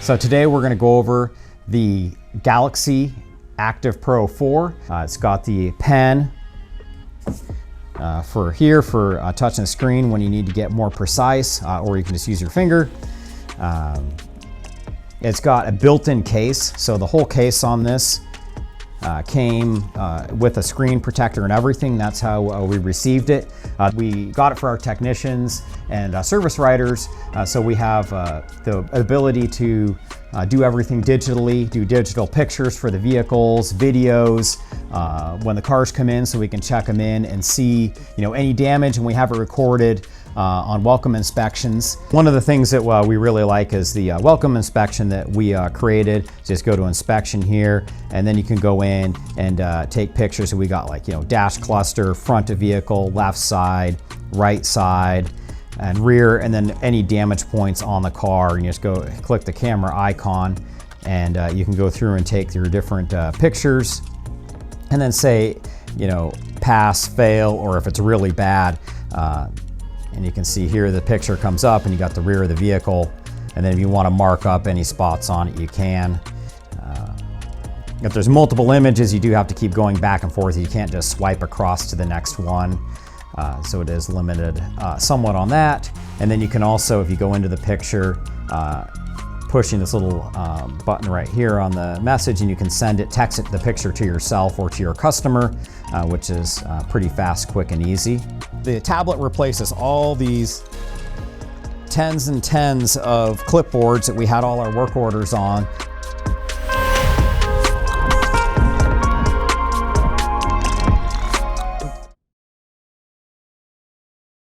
So today we're going to go over the Galaxy Active Pro4. It's got the pen for touching the screen when you need to get more precise, or you can just use your finger. It's got a built-in case, so the whole case on this came with a screen protector and everything. That's how we received it. We got it for our technicians and service writers, so we have the ability to do everything digitally, do digital pictures for the vehicles, videos, when the cars come in, so we can check them in and see, any damage, and we have it recorded on welcome inspections. One of the things that we really like is the welcome inspection that we created. Just go to inspection here, and then you can go in and take pictures. So we got dash cluster, front of vehicle, left side, right side, and rear, and then any damage points on the car. And you just go click the camera icon, and you can go through and take your different pictures, and then say, pass, fail, or if it's really bad. And you can see here the picture comes up and you got the rear of the vehicle. And then if you want to mark up any spots on it, you can. If there's multiple images, you do have to keep going back and forth. You can't just swipe across to the next one. So it is limited somewhat on that. And then you can also, if you go into the picture, pushing this little button right here on the message, and you can text the picture to yourself or to your customer, which is pretty fast, quick, and easy. The tablet replaces all these tens and tens of clipboards that we had all our work orders on